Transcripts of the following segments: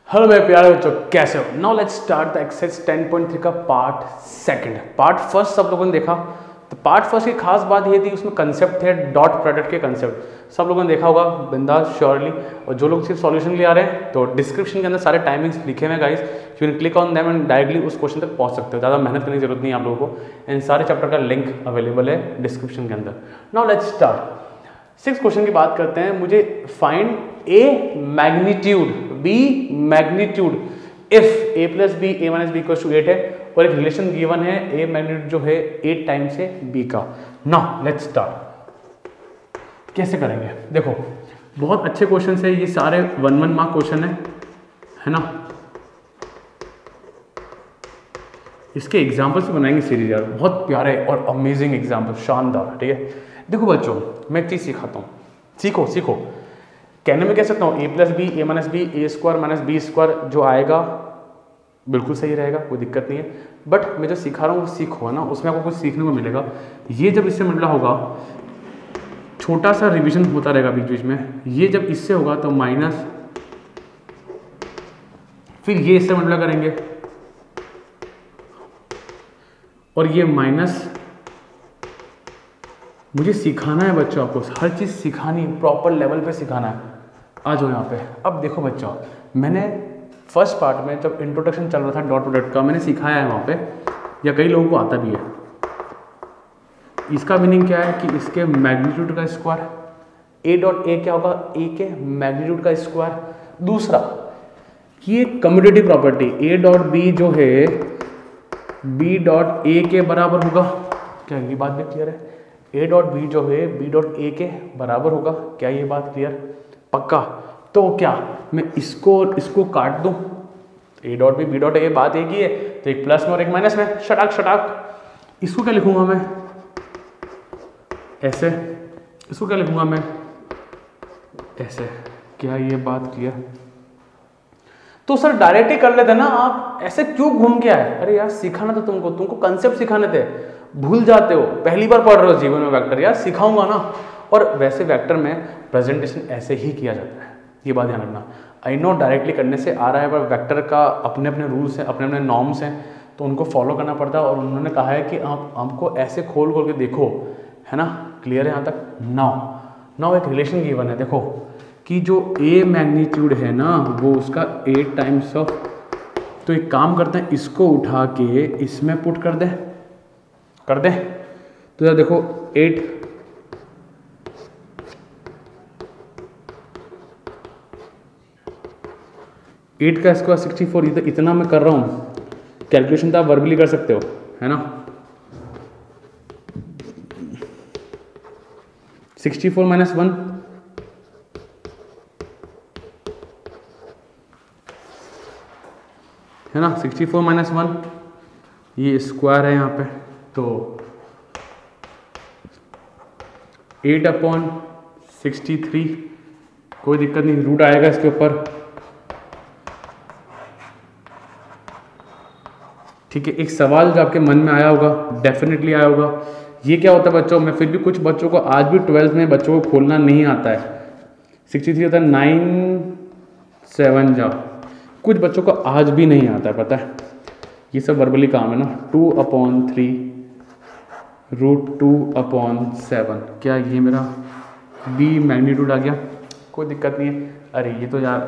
Hello मेरे प्यारे बच्चों, कैसे हो? Now let's start the exercise 10.3 का पार्ट सेकंड। पार्ट फर्स्ट सब लोगों ने देखा, तो पार्ट फर्स्ट की खास बात ये थी, उसमें कंसेप्ट थे डॉट प्रोडक्ट के कंसेप्ट। सब लोगों ने देखा होगा बिंदास श्योरली। और जो लोग सिर्फ सॉल्यूशन ले आ रहे हैं, तो डिस्क्रिप्शन के अंदर सारे टाइमिंग्स लिखे हुए हैं guys, you can click on them and directly उस क्वेश्चन तक पहुंच सकते हो। ज़्यादा मेहनत करने की जरूरत नहीं है आप लोगों को। इन सारे चैप्टर का लिंक अवेलेबल है डिस्क्रिप्शन के अंदर। Now let's start. 6 क्वेश्चन की बात करते हैं। मुझे find A magnitude, B magnitude if a plus B A minus B equal to 8 है, और एक रिलेशन गिवन है a मैग्नीट्यूड जो है 8 टाइम्स है b का। Now let's start. कैसे करेंगे? देखो, बहुत अच्छे क्वेश्चन है ये, सारे 1-1 मार्क क्वेश्चन है ना। इसके एग्जाम्पल्स भी बनाएंगे सीरीज यार, बहुत प्यारे और अमेजिंग एग्जाम्पल, शानदार। ठीक है, देखो बच्चों, मैं एक चीज़ सिखाता हूँ, सीखो सीखो। कहने में कह सकता हूँ ए plus B A minus B A square minus B square जो आएगा बिल्कुल सही रहेगा, कोई दिक्कत नहीं है। बट मैं जो सिखा रहा हूँ वो सीखो ना, उसमें आपको कुछ सीखने को मिलेगा। ये जब इससे मिल रहा होगा, छोटा सा रिवीजन होता रहेगा बीच बीच में। ये जब इससे होगा तो माइनस, फिर ये इससे मल्टीप्लाई करेंगे, और ये माइनस। मुझे सिखाना है बच्चों, आपको हर चीज़ सिखानी, प्रॉपर लेवल पे सिखाना है। आ जाओ यहाँ पे। अब देखो बच्चों, मैंने फर्स्ट पार्ट में जब इंट्रोडक्शन चल रहा था डॉट प्रोडक्ट का, मैंने सिखाया है वहाँ पे, या कई लोगों को आता भी है। इसका मीनिंग क्या है कि इसके मैग्नीट्यूड का स्क्वायर, ए डॉट ए क्या होगा, ए के मैग्नीट्यूड का स्क्वायर। दूसरा कि ये commutative property, A dot B जो है बी डॉट ए के बराबर होगा। क्या ये बात भी क्लियर है? ए डॉट बी जो है बी डॉट ए के बराबर होगा। क्या ये बात क्लियर? पक्का? तो क्या मैं इसको काट दूं? ए डॉट बी डॉट ए, बात एक ही है, तो एक प्लस में और एक माइनस में, शटाक शटाक। इसको क्या लिखूंगा मैं? ऐसे। इसको क्या लिखूंगा मैं? ऐसे। क्या ये बात क्लियर? तो सर डायरेक्ट ही कर लेते ना, आप ऐसे क्यों घूम के आए? अरे यार सिखाना था तुमको कंसेप्ट सिखाने थे, भूल जाते हो। पहली बार पढ़ रहे हो जीवन में वेक्टर, यार सिखाऊंगा ना। और वैसे वेक्टर में प्रेजेंटेशन ऐसे ही किया जाता है, ये बात ध्यान रखना। आई नो डायरेक्टली करने से आ रहा है, पर वेक्टर का अपने अपने रूल्स हैं, अपने अपने नॉर्म्स हैं, तो उनको फॉलो करना पड़ता है। और उन्होंने कहा है कि आप हमको ऐसे खोल खोल के देखो, है ना। क्लियर है यहाँ तक? नाउ एक रिलेशन गिवन है, देखो कि जो ए मैग्नीट्यूड है ना, वो उसका 8 टाइम्स ऑफ। तो एक काम करते हैं, इसको उठा के इसमें पुट कर दें। तो यार देखो 8 का स्क्वायर 64। इतना मैं कर रहा हूँ, कैलकुलेशन तो आप वर्बली कर सकते हो, है ना। 64 माइनस 1, है ना। 64 माइनस 1, ये स्क्वायर है यहाँ पे, तो 8/63। कोई दिक्कत नहीं, रूट आएगा इसके ऊपर। ठीक है, एक सवाल जो आपके मन में आया होगा, डेफिनेटली आया होगा, ये क्या होता है बच्चों? मैं फिर भी कुछ बच्चों को आज भी 12th में बच्चों को खोलना नहीं आता है। 63 होता है 9 7 जा, कुछ बच्चों को आज भी नहीं आता है, पता है। ये सब वर्बली काम है ना। 2/3 √2/7। क्या ये मेरा बी मैग्नीट्यूड आ गया? कोई दिक्कत नहीं है। अरे ये तो यार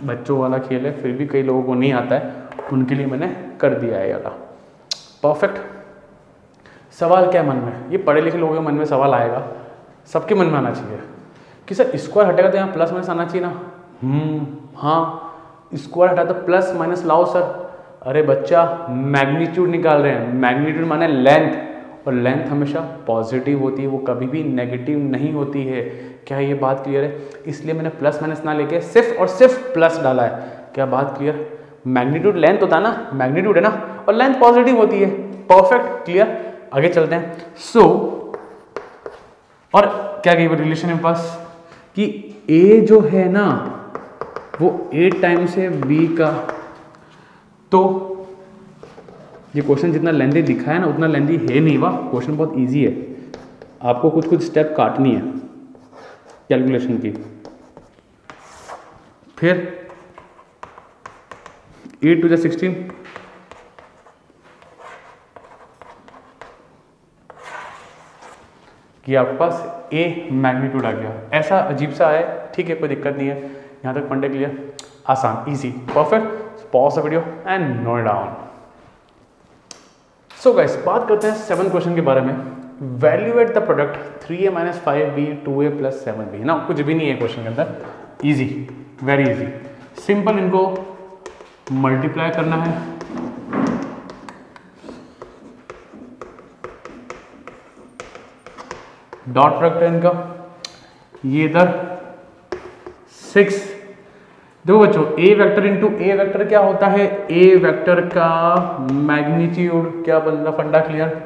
बच्चों वाला खेल है, फिर भी कई लोगों को नहीं आता है, उनके लिए मैंने कर दिया है वाला। परफेक्ट। सवाल क्या मन में? ये पढ़े लिखे लोगों के मन में सवाल आएगा, सबके मन में आना चाहिए कि सर स्क्वायर हटेगा तो यहाँ प्लस माइनस आना चाहिए ना। हाँ, स्क्वायर हटा तो प्लस माइनस लाओ सर। अरे बच्चा, मैग्नीट्यूड निकाल रहे हैं। मैग्नीट्यूड माने लेंथ, और लेंथ हमेशा पॉजिटिव होती है, वो कभी भी नेगेटिव नहीं होती है। क्या ये बात क्लियर है? इसलिए मैंने प्लस माइनस ना लेके सिर्फ और सिर्फ प्लस डाला है। क्या बात क्लियर? मैग्नीट्यूड लेंथ होता है ना, मैग्नीट्यूड है ना, और लेंथ पॉजिटिव होती है। Perfect, clear. आगे चलते हैं। और क्या कही रिलेशन है पास कि ए जो है ना वो 8 टाइम्स है बी का। तो ये क्वेश्चन जितना लेंथी दिखा है ना, उतना लेंथी है नहीं। वाह, क्वेश्चन बहुत इजी है। आपको कुछ स्टेप काटनी है कैलकुलेशन की। फिर 8 टू 16, कि आपके पास A मैग्नीट्यूड आ गया। ऐसा अजीब सा है, ठीक है, कोई दिक्कत नहीं है। यहाँ तक फंडे क्लियर, आसान, easy, perfect. Pause the video and note down. So guys, बात करते हैं 7 क्वेश्चन के बारे में। Valuate the product 3a - 5b 2a + 7b। ना कुछ भी नहीं है क्वेश्चन के अंदर, इजी, वेरी इजी, सिंपल। इनको मल्टीप्लाई करना है, डॉट प्रोडक्ट है इनका, ये इधर 6। देखो बच्चों, ए वेक्टर इंटू ए वेक्टर क्या होता है? ए वेक्टर का मैग्नीट्यूड। क्या बंदा फंडा क्लियर?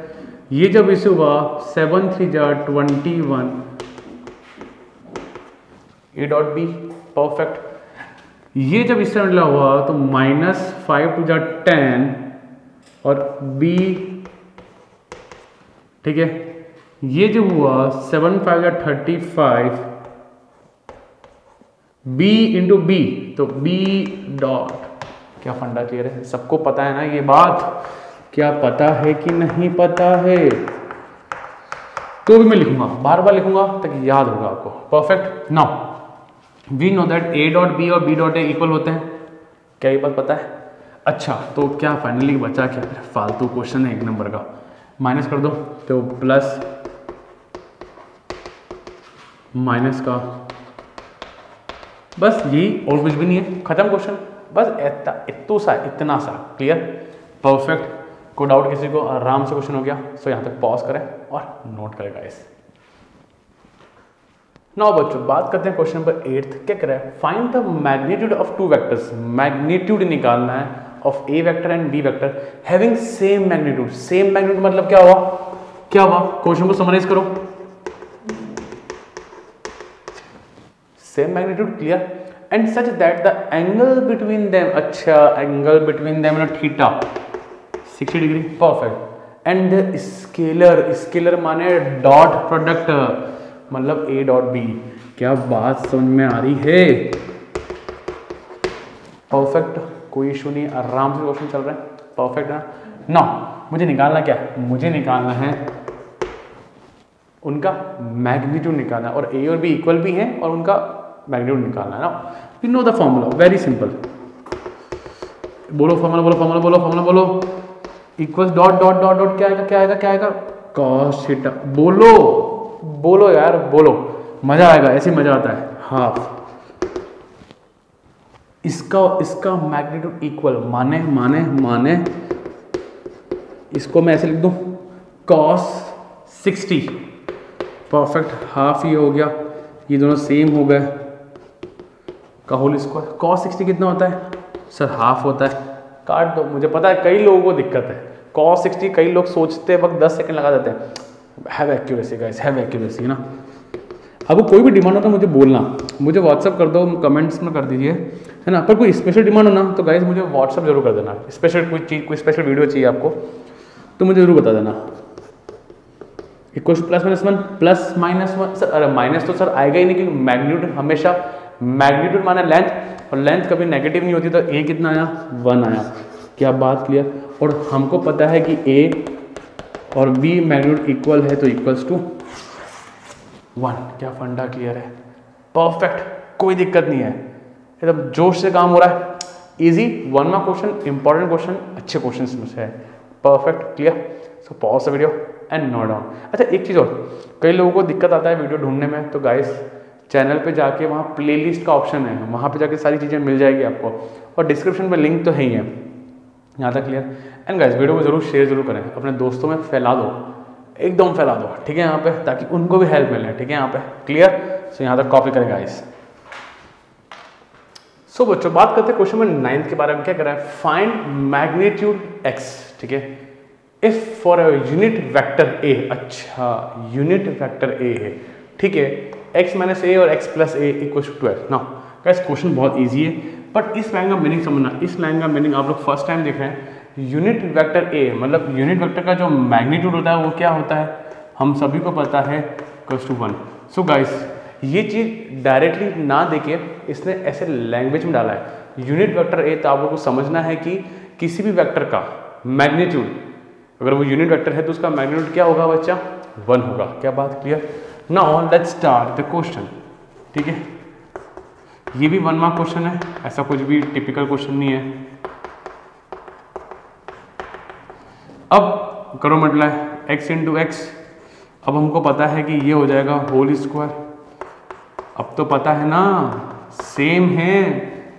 ये जब इसे हुआ 7 3 जा 21, ए डॉट बी, परफेक्ट। ये जब इससे मतलब हुआ तो -5 2 जा 10 और बी, ठीक है। ये जो हुआ 7 5 जा 35, b इंटू बी, तो b डॉट। क्या फंडा क्लियर है? सबको पता है ना ये बात? क्या पता है कि नहीं पता है? तो भी मैं लिखूंगा, बार बार लिखूंगा ताकि याद होगा आपको, perfect. Now we know that a dot b और b डॉट a इक्वल होते हैं। क्या ये बात पता है? अच्छा, तो क्या फाइनली बचा क्या? फालतू क्वेश्चन है 1 नंबर का, माइनस कर दो तो प्लस माइनस का, बस यही, और कुछ भी नहीं है, खत्म क्वेश्चन। बस इतना सा क्लियर, परफेक्ट। कोई डाउट किसी को? आराम से क्वेश्चन हो गया। सो यहाँ तक पॉज करें और नोट करें गाइस। नाउ बच्चों, बात करते हैं क्वेश्चन नंबर 8। क्या कह रहा है? Find the magnitude of 2 vectors. Magnitude निकालना है of a vector and b vector having same magnitude. Same magnitude मतलब क्या हुआ? क्या हुआ? क्वेश्चन को समराइज करो। Same magnitude, clear. And such that the angle between them, अच्छा, एंगल बिटवीन देम ना theta 60 degree, perfect. And scalar, scalar माने डॉट प्रोडक्ट, मतलब ए डॉट बी। क्या बात समझ में आ रही है? परफेक्ट, कोई इशू नहीं, आराम से क्वेश्चन चल रहा है, परफेक्ट है ना। मुझे निकालना क्या है? मुझे निकालना है उनका मैग्नीट्यूड निकालना है, और ए और बी इक्वल भी हैं और उनका मैग्नीट्यूड निकालना है ना। You know the formula, very simple. बोलो फॉर्मूला, बोलो फॉर्मूला, बोलो फॉर्मूला, बोलो। Equals dot dot dot dot, क्या आएगा? क्या आएगा? क्या आएगा? Cos theta. बोलो बोलो यार, बोलो, मजा आएगा, ऐसे मजा आता है। हाफ इसका मैग्नीट्यूड इक्वल माने माने माने इसको मैं ऐसे लिख दूं, कॉस 60, परफेक्ट। हाफ ये हो गया, ये दोनों सेम हो गए, का होल स्क्वायर। कॉस 60 कितना होता है सर? हाफ होता है। काट दो, मुझे पता है कई लोगों को दिक्कत है। कॉस 60 कई लोग सोचते वक्त 10 सेकंड लगा देते हैं। Have accuracy guys, have accuracy ना। आपको कोई भी डिमांड हो तो मुझे बोलना, मुझे व्हाट्सअप कर दो, कमेंट्स में कर दीजिए, है ना। पर कोई स्पेशल डिमांड हो ना तो गाइस मुझे व्हाट्सअप जरूर कर देना। स्पेशल कोई चीज़, कोई स्पेशल वीडियो चाहिए आपको तो मुझे जरूर बता देना। इक्वल +-1 +-1 सर, अरे माइनस तो सर आएगा ही नहीं, क्योंकि मैग्नीट्यूड हमेशा, मैग्नीट्यूड माने लेंथ, और लेंथ कभी नेगेटिव नहीं होती। तो ए कितना आया? 1 आया। क्या बात क्लियर? और हमको पता है कि ए और बी मैग्नीट्यूड इक्वल है, तो इक्वल्स टू 1। क्या फंडा क्लियर है? परफेक्ट, कोई दिक्कत नहीं है, एकदम जोश से काम हो रहा है। Easy 1 mark question, important question, अच्छे क्वेश्चन में से है, perfect, clear. So pause the video and note down. अच्छा, एक चीज़ और, कई लोगों को दिक्कत आता है वीडियो ढूंढने में, तो गाइस चैनल पे जाके वहाँ प्लेलिस्ट का ऑप्शन है, वहाँ पे जाके सारी चीज़ें मिल जाएगी आपको, और डिस्क्रिप्शन पे लिंक तो है ही है। यहाँ तक क्लियर? एंड गाइस वीडियो को जरूर शेयर जरूर करें, अपने दोस्तों में फैला दो, एकदम फैला दो, ठीक है, यहाँ पे, ताकि उनको भी हेल्प मिले, ठीक है, यहाँ पे, क्लियर। सो यहाँ तक कॉपी करें गाइस। सो बच्चों, बात करते हैं क्वेश्चन नंबर 9 के बारे में। क्या कर रहा है? फाइंड मैग्नीट्यूड x, ठीक है, if for a unit vector a। अच्छा, यूनिट वेक्टर a है, ठीक है, x - a और x + a = 12। Now guys question बहुत इजी है, बट इस लाइन का मीनिंग समझना। इस लाइन का मीनिंग आप लोग फर्स्ट टाइम देख रहे हैं। यूनिट वेक्टर a मतलब यूनिट वेक्टर का जो मैग्नीट्यूड होता है वो क्या होता है? हम सभी को पता है, =1। सो गाइस ये चीज़ डायरेक्टली ना देके इसने ऐसे लैंग्वेज में डाला है। यूनिट वेक्टर ए, तो आप लोगों को समझना है कि किसी भी वेक्टर का मैग्नीट्यूड, अगर वो यूनिट वेक्टर है तो उसका मैग्नीट्यूड क्या होगा बच्चा, 1 होगा। क्या बात clear? Now let's start the question. ठीक है, ये भी 1 मार्क क्वेश्चन है, ऐसा कुछ भी टिपिकल क्वेश्चन नहीं है। अब करो मतलब x इंटू एक्स, अब हमको पता है कि ये हो जाएगा होल स्क्वायर। अब तो पता है ना, सेम है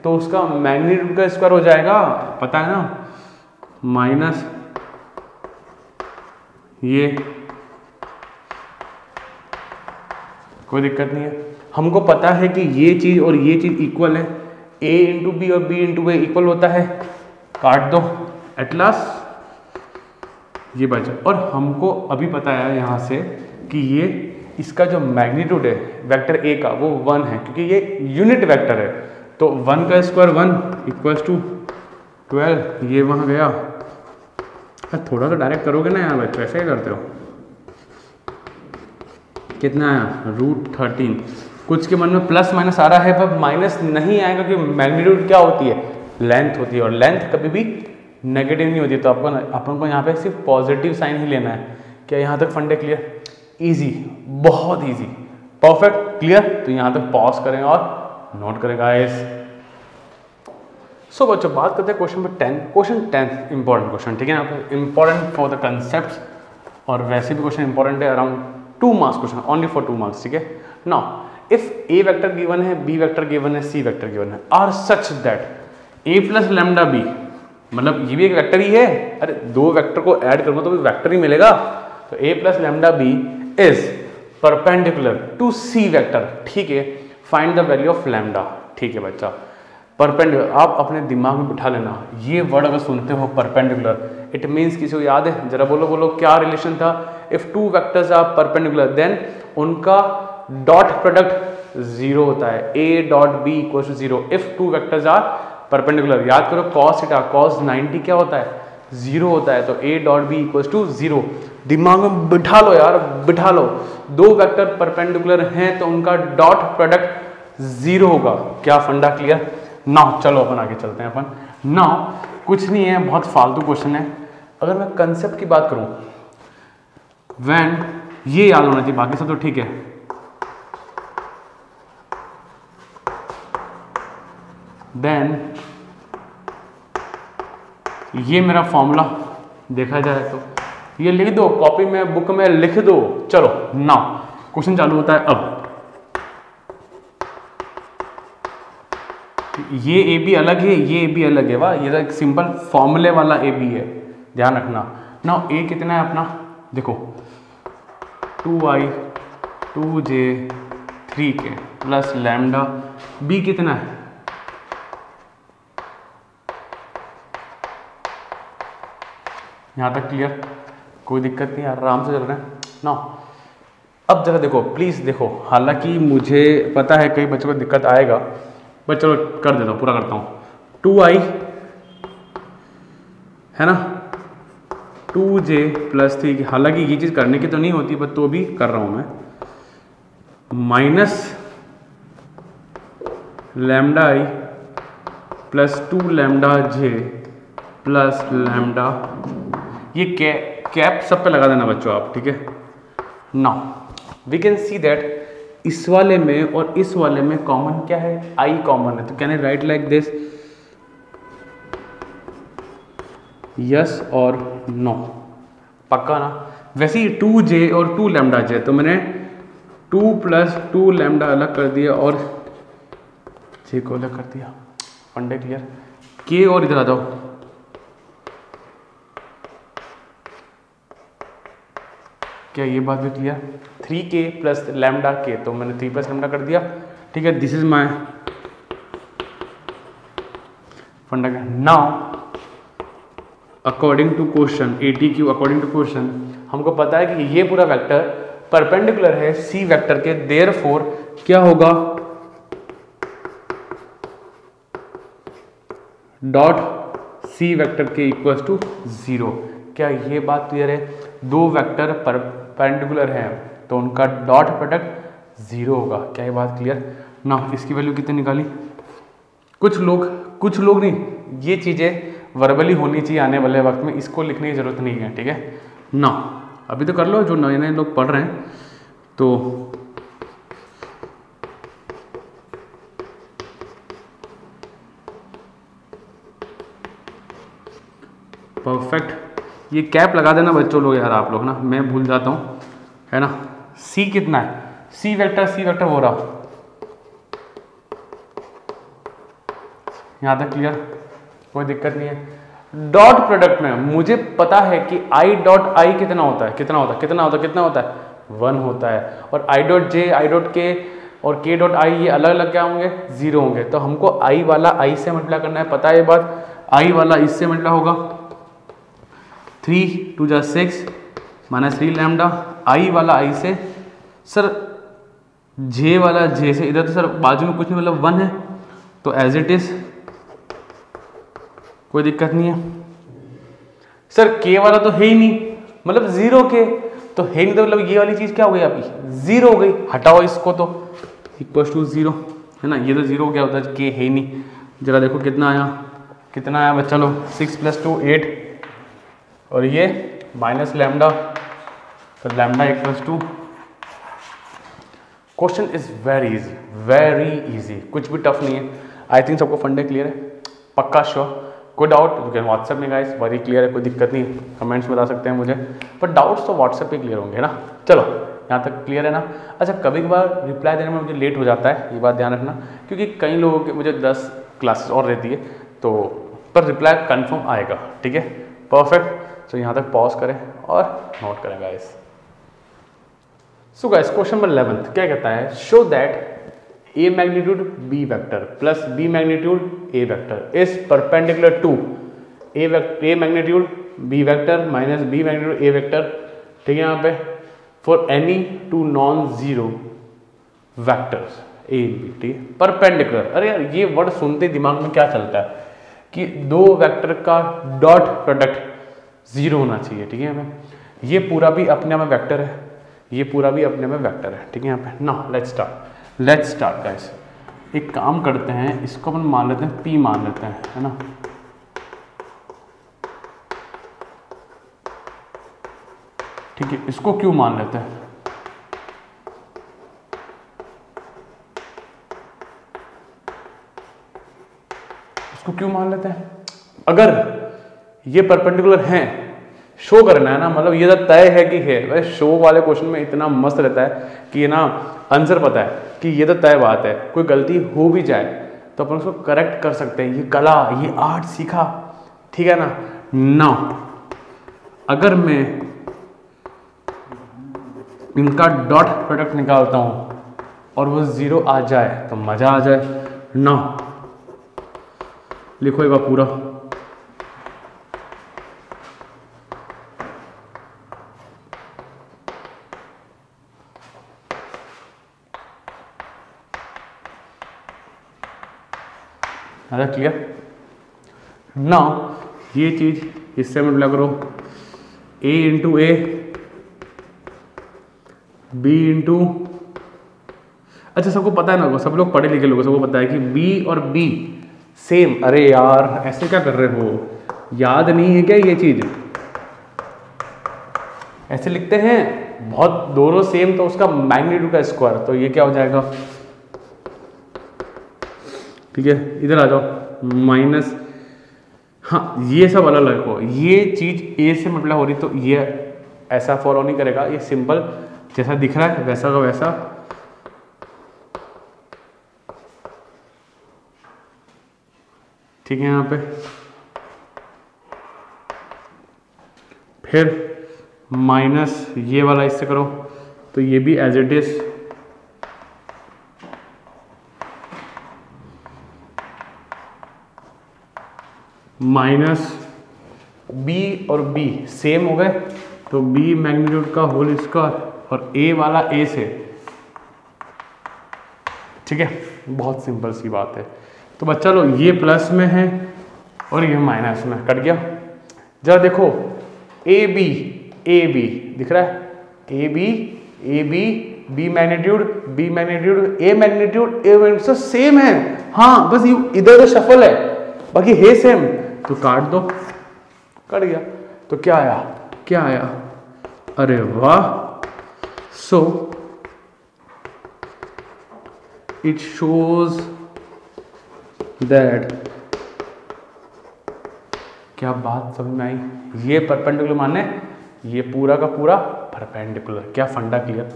तो उसका मैग्नीट्यूड का स्क्वायर हो जाएगा, पता है ना, माइनस ये, कोई दिक्कत नहीं है। हमको पता है कि ये चीज और ये चीज इक्वल है, a इंटू बी और b इंटू ए इक्वल होता है, काट दो एट लास्ट ये बचा। और हमको अभी पता है यहाँ से कि ये इसका जो मैग्नीट्यूड है वेक्टर a का वो 1 है, क्योंकि ये यूनिट वेक्टर है। तो 1 का स्क्वायर 1 इक्वल्स टू 12, ये वहाँ गया। थोड़ा तो डायरेक्ट करोगे ना यार बच्चों, ऐसे ही करते हो। कितना आया, √13। कुछ के मन में प्लस माइनस आ रहा है, पर माइनस नहीं आएगा क्योंकि मैग्नीट्यूड क्या होती है, लेंथ होती है, और लेंथ कभी भी नेगेटिव नहीं होती। तो अपन को यहाँ पे सिर्फ पॉजिटिव साइन ही लेना है। क्या यहाँ तक फंडे क्लियर? इजी, बहुत इजी, परफेक्ट, क्लियर। तो यहाँ तक पॉज करें और नोट करें गाइस। सो बच्चों बात करते हैं question number 10। Question 10 important question, ठीक है ना, इंपॉर्टेंट फॉर द कंसेप्ट, और वैसे भी क्वेश्चन इंपॉर्टेंट है, around 2 marks question, only for 2 marks. ठीक है, now if a vector given है, बी वेक्टर गिवन है, सी वेक्टर गिवन है, are such that a plus lambda b, मतलब ये भी एक वेक्टर ही है, अरे 2 वेक्टर को ऐड करूंगा तो भी वेक्टर ही मिलेगा। तो a plus lambda b is perpendicular to c vector. ठीक है, find the value of lambda. ठीक है बच्चा, परपेंडिकुलर आप अपने दिमाग में बिठा लेना, ये वर्ड अगर सुनते हो परपेंडिकुलर, इट मीन्स किसी को याद है, जरा बोलो बोलो क्या रिलेशन था। If 2 vectors are perpendicular then उनका डॉट प्रोडक्ट 0 होता है, a dot b equals to 0 if 2 vectors are perpendicular. याद करो cos थीटा cos 90 क्या होता है, 0 होता है, तो a dot b equals to 0। दिमाग में बिठा लो यार, बिठा लो। 2 वेक्टर परपेंडिकुलर हैं तो उनका डॉट प्रोडक्ट 0 होगा। क्या फंडा क्लियर? नाउ चलो अपन आगे चलते हैं। अपन नाउ कुछ नहीं है, बहुत फालतू क्वेश्चन है। अगर मैं कंसेप्ट की बात करूं, व्हेन, ये याद होना चाहिए, बाकी सब तो ठीक है। देन ये मेरा फॉर्मूला देखा जाए तो ये लिख दो, कॉपी में बुक में लिख दो। चलो नाउ क्वेश्चन चालू होता है। अब ये ए बी अलग है, ये ए बी अलग है, वाह, ये तो एक सिंपल फॉर्मूले वाला ए बी है, ध्यान रखना। नाउ ए कितना है अपना, देखो 2i 2j 3k plus lambda, B कितना है, यहाँ तक क्लियर, कोई दिक्कत नहीं, आराम से चल रहे हैं ना। अब जरा देखो प्लीज़ देखो, हालांकि मुझे पता है कई बच्चों को दिक्कत आएगा, बस चलो कर देता हूँ, पूरा करता हूँ। 2i है ना, 2j प्लस 3, हालांकि ये चीज़ करने की तो नहीं होती बट तो भी कर रहा हूँ मैं, minus lambda i plus 2 lambda j plus lambda, ये कैप सब पे लगा देना बच्चों आप, ठीक है। Now we can see that इस वाले में और इस वाले में कॉमन क्या है, i कॉमन है, तो can I right like this, yes और नो, पक्का ना। वैसे ही 2j और 2 लैम्डा j, तो मैंने 2 प्लस 2 लैम्डा अलग कर दिया और j को अलग कर दिया, फंडे क्लियर। k और इधर आ जाओ, क्या ये बात भी clear, 3k plus lambda k, तो मैंने 3 प्लस लैम्डा कर दिया, ठीक है। दिस इज माई फंडा। Now according to question ATQ, according to question हमको पता है कि ये पूरा वेक्टर परपेंडिकुलर है सी वेक्टर के, देयरफॉर क्या होगा, डॉट सी वेक्टर के इक्वल्स टू 0। क्या ये बात क्लियर है? 2 वेक्टर परपेंडिकुलर हैं तो उनका डॉट प्रोडक्ट 0 होगा। क्या ये बात क्लियर ना? इसकी वैल्यू कितनी निकाली? कुछ लोग नहीं, ये चीज़ें वर्बली होनी चाहिए आने वाले वक्त में, इसको लिखने की ज़रूरत नहीं है, ठीक है ना। अभी तो कर लो, जो नए नए लोग पढ़ रहे हैं तो परफेक्ट। ये कैप लगा देना बच्चों लोग यार, आप लोग ना, मैं भूल जाता हूँ, है ना। सी कितना है, सी वेक्टर हो रहा, यहाँ तक क्लियर, कोई दिक्कत नहीं है। डॉट प्रोडक्ट में मुझे पता है कि आई डॉट आई कितना होता है, कितना होता है 1 होता है, और I dot J, I dot के और के डॉट आई ये अलग अलग क्या होंगे, 0 होंगे। तो हमको आई वाला आई से मल्टीप्लाई करना है, पता है ये बात। आई वाला इससे मल्टीप्लाई होगा, 3 2 जा 6 -3 लैम्डा। आई वाला आई से, सर जे वाला जे से, इधर तो सर बाजू में कुछ नहीं, मतलब 1 है, तो एज इट इज कोई दिक्कत नहीं है। सर के वाला तो है ही नहीं, मतलब 0 के तो है नहीं, तो मतलब ये वाली चीज़ क्या हो गई आपकी, 0 हो गई, हटाओ इसको तो इक्वल टू 0, है ना। ये तो 0 हो गया, होता है के है ही नहीं। जरा देखो कितना आया बच्चा लोग, 6 + 2 8, और ये माइनस लैम्डा, तो lambda = 2। Question is very easy, कुछ भी टफ नहीं है। आई थिंक सबको फंडे क्लियर है, पक्का श्योर। कोई डाउट यू कैन व्हाट्सएप में गाइस, वेरी क्लियर है, कोई दिक्कत नहीं, कमेंट्स बता सकते हैं मुझे, पर डाउट्स तो व्हाट्सएप पे क्लियर होंगे ना। चलो यहाँ तक क्लियर है ना। अच्छा, कभी कभार रिप्लाई देने में मुझे लेट हो जाता है, ये बात ध्यान रखना, क्योंकि कई लोगों के मुझे 10 क्लासेस और रहती है, तो पर रिप्लाई कंफर्म आएगा, ठीक है परफेक्ट। तो यहाँ तक पॉज करें और नोट करें guys. So guys question number 11 क्या कहता है, show that A magnitude B vector plus B magnitude A vector is perpendicular to A magnitude B vector minus B magnitude A vector, ठीक है यहाँ पे, for any 2 non zero vectors A and B, ठीक है perpendicular. अरे यार ये word सुनते दिमाग में क्या चलता है कि 2 वेक्टर का डॉट प्रोडक्ट 0 होना चाहिए, ठीक है। हमें ये पूरा भी अपने में वेक्टर है, ये पूरा भी अपने में वेक्टर है, ठीक है यहाँ पे ना। Let's start guys. एक काम करते हैं, इसको अपन मान लेते हैं P मान लेते हैं, है ना। ठीक है, इसको Q मान लेते हैं, इसको Q मान लेते हैं। अगर ये परपेंडिकुलर हैं, शो करना है ना, मतलब ये तो तय है कि है। वैसे शो वाले क्वेश्चन में इतना मस्त रहता है कि ये ना आंसर पता है कि ये तो तय बात है, कोई गलती हो भी जाए तो अपन उसको करेक्ट कर सकते हैं। ये कला, ये आर्ट सीखा, ठीक है ना। अगर मैं इनका डॉट प्रोडक्ट निकालता हूं और वो 0 आ जाए तो मजा आ जाए ना। लिखो एक बार पूरा, क्लियर ना। ये चीज इससे मल्टीप्लाई करो, A × A B × अच्छा सबको पता है ना, सब लोग पढ़े लिखे लोग, सबको पता है कि B और B सेम। अरे यार ऐसे क्या कर रहे हो, याद नहीं है क्या ये चीज, ऐसे लिखते हैं बहुत, दोनों सेम तो उसका मैग्नीट्यूड का स्क्वायर, तो ये क्या हो जाएगा, ठीक है इधर आ जाओ माइनस, हाँ ये सब अलग अलग हो। ये चीज A से मल्टीप्लाई हो रही तो ये ऐसा फॉलो नहीं करेगा, ये सिंपल जैसा दिख रहा है वैसा का वैसा। ठीक है यहाँ पे फिर माइनस ये वाला इससे करो तो ये भी as it is, minus B और B सेम हो गए तो B मैग्नीट्यूड का होल स्क्वायर और A वाला A से, ठीक है बहुत सिंपल सी बात है। तो बच्चा लो ये प्लस में है और ये माइनस में, कट गया। जरा देखो AB दिख रहा है, AB B magnitude A magnitude तो सेम है, हाँ बस इधर तो शफल है, बाकी है सेम तो काट दो, कट गया। तो क्या आया, क्या आया, अरे वाह। सो इट शोज दैट, क्या बात समझ में आई, ये परपेंडिकुलर माने ये पूरा का पूरा परपेंडिकुलर। क्या फंडा क्लियर,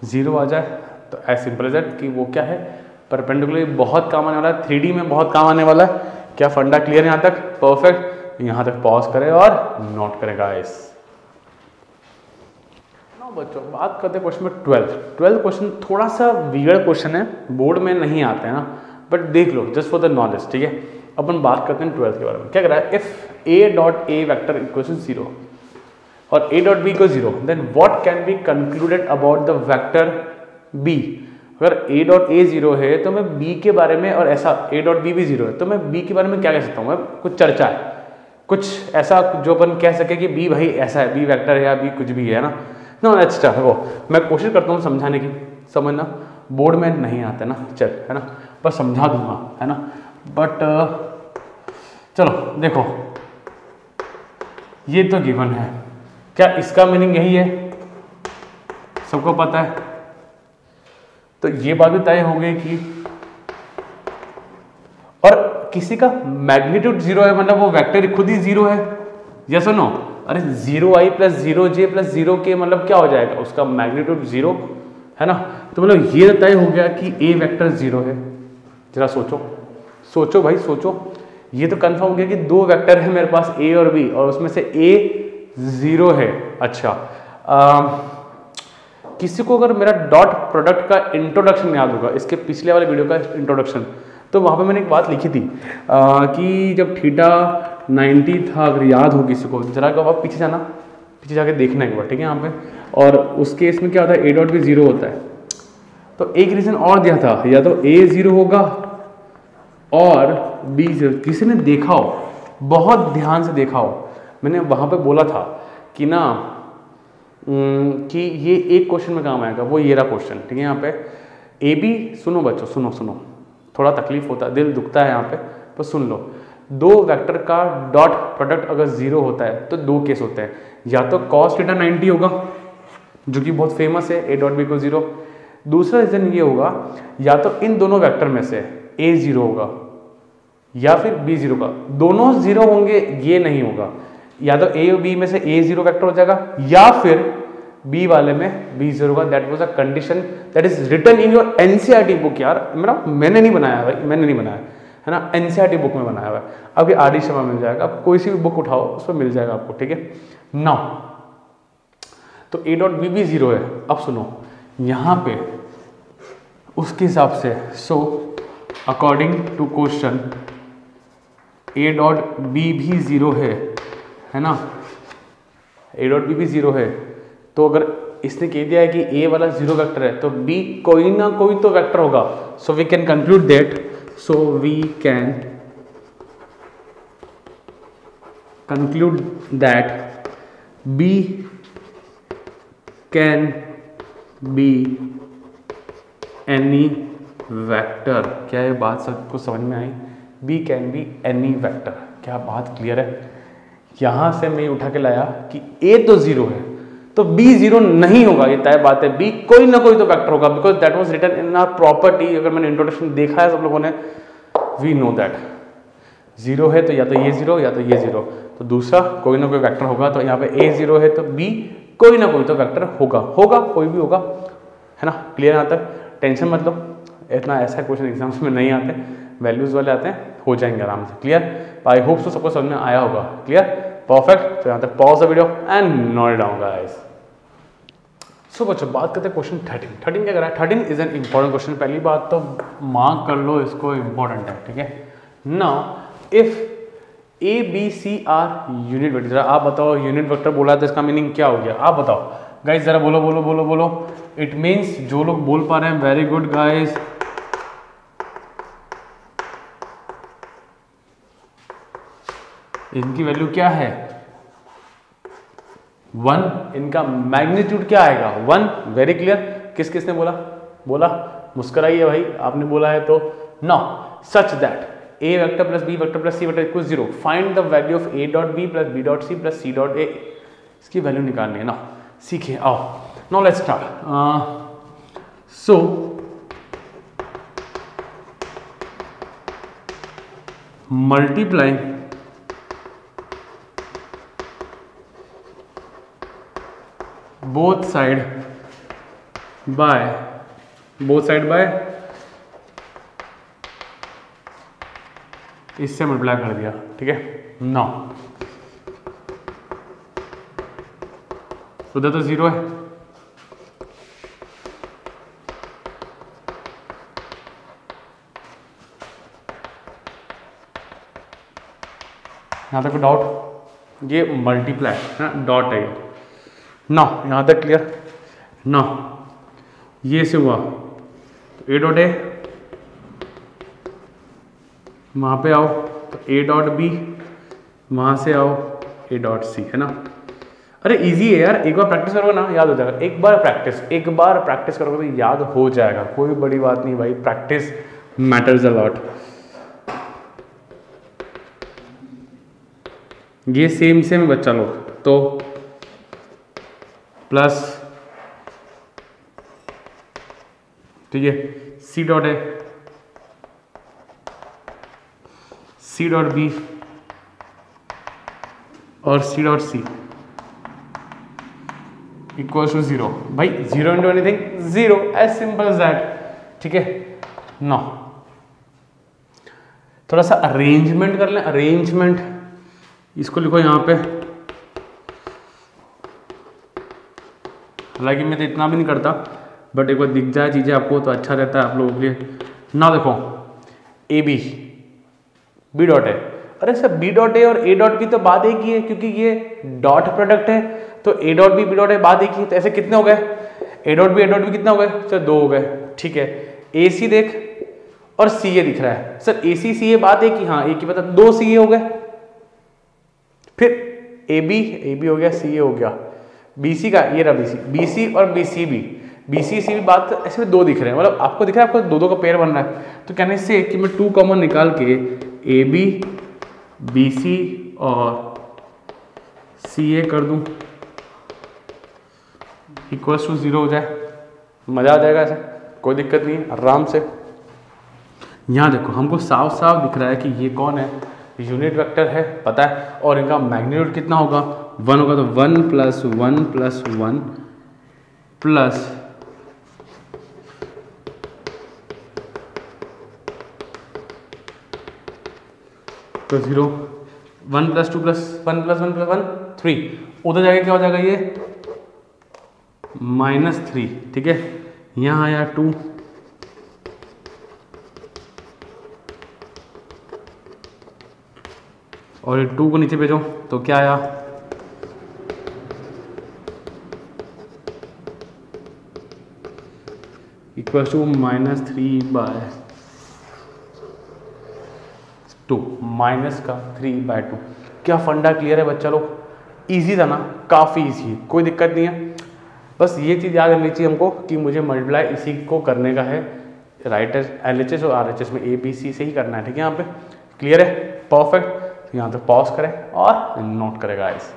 जीरो आ जाए तो एज सिंपल एज दैट कि वो क्या है, परपेंडिकुलर। बहुत काम आने वाला है, 3D में बहुत काम आने वाला है। क्या फंडा क्लियर यहाँ तक, परफेक्ट। यहाँ तक पॉज करें और नोट करें गाइस। नो बच्चों, बात करते हैं क्वेश्चन में 12 क्वेश्चन थोड़ा सा वियर्ड क्वेश्चन है, बोर्ड में नहीं आते हैं ना, बट देख लो जस्ट फॉर द नॉलेज, ठीक है। अपन बात करते हैं 12 के बारे में। क्या कह रहा है, if a dot a vector equals to 0 और a dot b equal 0 then what can be concluded about the vector b। अगर a डॉट a 0 है तो मैं b के बारे में, और ऐसा a डॉट b भी 0 है तो मैं b के बारे में क्या कह सकता हूँ, मैं कुछ चर्चा है, कुछ ऐसा जो अपन कह सके कि b भाई ऐसा है, b वेक्टर है या b कुछ भी है ना। No let's start. वो मैं कोशिश करता हूँ समझाने की, समझना, बोर्ड में नहीं आते ना, चल है ना, बस समझा दूंगा है ना। बट चलो देखो, ये तो गिवन है, क्या इसका मीनिंग यही है, सबको पता है। तो ये बात भी तय हो गई कि, और किसी का मैग्नीट्यूड 0 है मतलब वो वेक्टर खुद ही 0 है, यस और नो। अरे 0i plus 0j plus 0k मतलब क्या हो जाएगा, उसका मैग्नीट्यूड 0 है ना। तो मतलब ये तय हो गया कि a वेक्टर 0 है। जरा सोचो, सोचो भाई सोचो, ये तो कंफर्म हो गया कि दो वेक्टर है मेरे पास a और b, और उसमें से a 0 है। अच्छा, किसी को अगर मेरा डॉट प्रोडक्ट का इंट्रोडक्शन याद होगा, इसके पिछले वाले वीडियो का इंट्रोडक्शन, तो वहाँ पे मैंने एक बात लिखी थी कि जब थीटा 90 था, अगर याद हो किसी को, जरा आप पीछे जाना, पीछे जाके देखना एक बार, ठीक है यहाँ पे। और उस केस में क्या होता है, a डॉट भी 0 होता है। तो एक रीजन और दिया था, या तो a 0 होगा और b 0। किसी ने देखा हो, बहुत ध्यान से देखा हो, मैंने वहाँ पे बोला था कि ना कि ये एक क्वेश्चन में काम आएगा, वो ये रहा क्वेश्चन, ठीक है। यहाँ पे ए बी, सुनो बच्चों, सुनो सुनो, थोड़ा तकलीफ होता है, दिल दुखता है यहाँ पे, पर सुन लो। दो वेक्टर का डॉट प्रोडक्ट अगर 0 होता है तो दो केस होते हैं, या तो cos थीटा 90 होगा जो कि बहुत फेमस है, a डॉट बी को 0। दूसरा रीजन ये होगा, या तो इन दोनों वेक्टर में से a 0 होगा या फिर b 0 का, दोनों 0 होंगे ये नहीं होगा, या तो a और b में से a 0 वेक्टर हो जाएगा, या फिर b वाले में b 0 का। That was a condition that is written in your NCERT book. यार मेरा मैंने नहीं बनाया भाई, मैंने नहीं बनाया है ना, एनसीईआरटी बुक में बनाया हुआ है। अब ये आर.डी. शर्मा मिल जाएगा, आप कोई सी भी बुक उठाओ उसमें मिल जाएगा आपको, ठीक है। नाउ तो a डॉट b भी 0 है। अब सुनो यहाँ पे उसके हिसाब से, so according to question a dot b भी 0 है ना, a डॉट b भी 0 है। तो अगर इसने कह दिया है कि a वाला 0 वेक्टर है तो b कोई ना कोई तो वेक्टर होगा। So we can conclude that, so we can conclude that b can be any vector. क्या ये बात सबको समझ में आई, b can be any vector. क्या बात क्लियर है। यहां से मैं उठा के लाया कि a तो 0 है तो b 0 नहीं होगा, ये तय बात है, b कोई ना कोई तो वेक्टर होगा, because that was written in our property. अगर मैंने इंट्रोडक्शन देखा है सब लोगों ने, वी नो दैट 0 है तो या तो ये 0 या तो ये 0, तो दूसरा कोई ना कोई वेक्टर होगा। तो यहाँ पे a 0 है तो b कोई ना कोई तो वेक्टर होगा, होगा कोई भी होगा, है ना। क्लियर यहाँ तक, टेंशन मत लो, इतना ऐसा क्वेश्चन एग्जाम्स में नहीं आते, वैल्यूज वाले आते हैं, हो जाएंगे आराम से। क्लियर, आई होप सो सबको समझ में आया होगा। Clear, perfect. तो यहाँ तक pause the video and note down guys. So बच्चों बात करते हैं क्वेश्चन 13। 13 क्या कर रहा है, 13 इज एन इंपॉर्टेंट क्वेश्चन। पहली बात तो मार्क कर लो इसको, इंपॉर्टेंट है, ठीक है। Now if a b c are unit vector, जरा आप बताओ, यूनिट वेक्टर बोला तो इसका मीनिंग क्या हो गया, आप बताओ गाइस, जरा बोलो बोलो बोलो बोलो। इट मीन्स, जो लोग बोल पा रहे हैं वेरी गुड गाइस, इनकी वैल्यू क्या है 1, इनका मैग्नीट्यूड क्या आएगा 1। Very clear. किस किसने बोला, बोला मुस्कुराइए भाई, आपने बोला है तो। Now such that a vector plus b vector plus c vector equal 0, find the value of a dot b plus b dot c plus c dot a, इसकी वैल्यू निकालनी है ना, सीखिए आओ। Now let's start. So multiply both side by इससे multiply कर दिया, ठीक है। नाउ उधर तो 0 है, यहाँ तक डॉट, ये मल्टीप्लाई है, डॉट है ये। नाउ यहाँ तक क्लियर। नाउ ये से हुआ तो ए डॉट ए, वहाँ पे आओ तो ए डॉट बी, वहाँ से आओ ए डॉट सी, है ना। अरे इजी है यार, एक बार प्रैक्टिस करोगे ना याद हो जाएगा। एक बार प्रैक्टिस करोगे तो याद हो जाएगा, कोई बड़ी बात नहीं भाई, प्रैक्टिस मैटर्स अ लॉट। ये सेम बच्चा लोग तो प्लस, ठीक है, सी डॉट है, सी डॉट बी और c dot c equal to 0। भाई 0 into anything 0, as simple as that, ठीक है। नो थोड़ा सा अरेंजमेंट कर लें, अरेंजमेंट, इसको लिखो यहाँ पे, हालांकि मैं तो इतना भी नहीं करता, बट एक बार दिख जाए चीज़ें आपको तो अच्छा रहता है आप लोगों के लिए। ना देखो ए बी, बी डॉट है, अरे सर बी डॉट ए और ए डॉट बी तो बात एक ही है, क्योंकि ये डॉट प्रोडक्ट है, तो ए डॉट बी डॉट ए बात एक ही है। तो ऐसे कितने हो गए, ए डॉट बी कितने हो गए सर, 2 हो गए, ठीक है। ए सी देख और सी ए दिख रहा है, सर ए सी सी ए बात एक ही, हाँ एक ही, मतलब 2 सी ए हो गए। फिर ए बी हो गया, सी ए हो गया, बी सी का ये रहा बी सी और बी सी भी बात ऐसे 2 दिख रहे हैं, मतलब आपको दिख रहा है आपको 2 का पेयर बन रहा है। तो कहने से कि मैं 2 कॉमन निकाल के ए बी सी और सी ए कर दूं इक्वल्स टू 0 हो जाए, मज़ा आ जाएगा, ऐसे कोई दिक्कत नहीं है, आराम से। यहाँ देखो हमको साफ साफ दिख रहा है कि ये कौन है, यूनिट वेक्टर है, पता है, और इनका मैग्नीट्यूड कितना होगा, 1 होगा, तो 1 + 1 + 1 प्लस तो 0, 1 + 2 + 1 + 1 + 1 3, उधर जाके क्या हो जाएगा ये -3, ठीक है। यहाँ आया 2, और ये 2 को नीचे भेजो तो क्या आया, इक्वल्स टू -3/2, -3/2। क्या फंडा क्लियर है बच्चा लोग, इजी था ना, काफ़ी इजी है, कोई दिक्कत नहीं है। बस ये चीज़ याद रखनी चाहिए हमको कि मुझे मल्टीप्लाई इसी को करने का है, राइट LHS और RHS में ABC से ही करना है, ठीक है। यहाँ पे क्लियर है, परफेक्ट। यहाँ पे पॉज करें और नोट करेगा गाइस।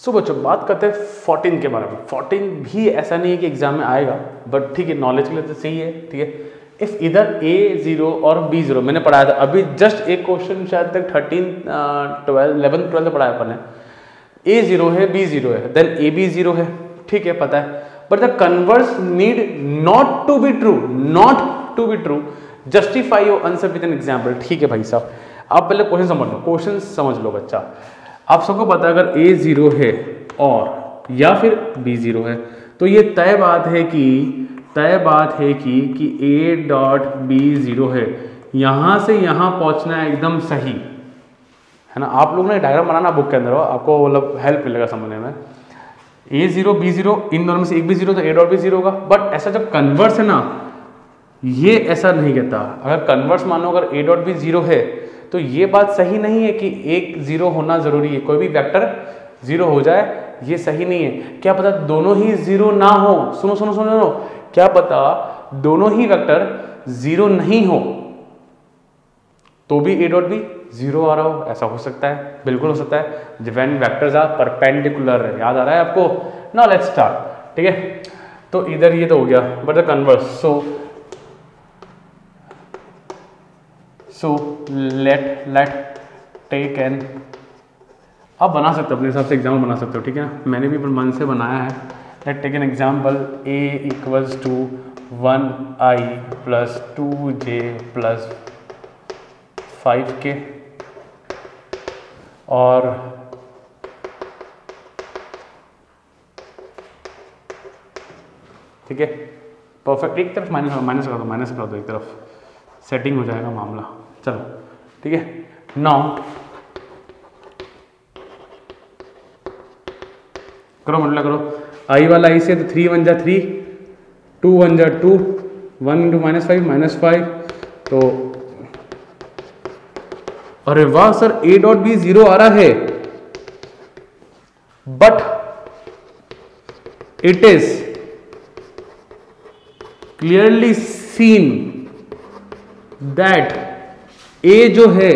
सो बच्चों बात करते हैं 14 के बारे में। 14 भी ऐसा नहीं है कि एग्जाम में आएगा, बट ठीक है नॉलेज के लिए तो सही है, ठीक है। इफ इधर A0 और B0 मैंने पढ़ाया था अभी जस्ट एक क्वेश्चन शायद तक 11 12 पढ़ाया अपन ने, A0 है B0 है देन AB0 है, ठीक है पता है, but the converse need not to be true justify your answer with an example, ठीक है भाई साहब। आप पहले क्वेश्चन समझ लो बच्चा। आप सबको पता है अगर A0 है और या फिर B0 है तो ये तय बात है कि A डॉट B0 है, यहाँ से यहाँ पहुँचना है एकदम सही, है ना। आप लोग ने डायग्राम बनाना बुक के अंदर हो, आपको मतलब हेल्प मिलेगा समझने में। A0 B0 इन दोनों में से एक भी 0 तो A डॉट भी 0 होगा, बट ऐसा जब कन्वर्स है ना, ये ऐसा नहीं कहता। अगर कन्वर्स मानो अगर A डॉट भी 0 है तो ये बात सही नहीं है कि एक 0 होना जरूरी है, कोई भी वेक्टर 0 हो जाए ये सही नहीं है। क्या पता दोनों ही 0 ना हो, सुनो, क्या पता दोनों ही वेक्टर जीरो नहीं हो तो भी ए डॉट बी जीरो आ रहा हो, ऐसा हो सकता है, बिल्कुल हो सकता है। व्हेन वेक्टर्स आर परपेंडिकुलर, याद आ रहा है आपको? नाउ लेट्स स्टार्ट, ठीक है। तो इधर ये तो हो गया, but the converse, so let take an, आप बना सकते हो अपने हिसाब से एग्जाम्पल बना सकते हो, ठीक है ना, मैंने भी मन से बनाया है। Let take an example, a equals to 1i plus 2j plus 5k, और ठीक है, परफेक्ट। एक तरफ माइनस कर दो एक तरफ, सेटिंग हो जाएगा मामला। चलो ठीक है, नाउ करो मल्टीप्लाई करो, आई वाला आई से तो 3 1 जा 3, 2 1 जा 2, 1 इंटू -5 तो अरे वाह sir, A dot B zero आ रहा है, but it is clearly seen that A जो है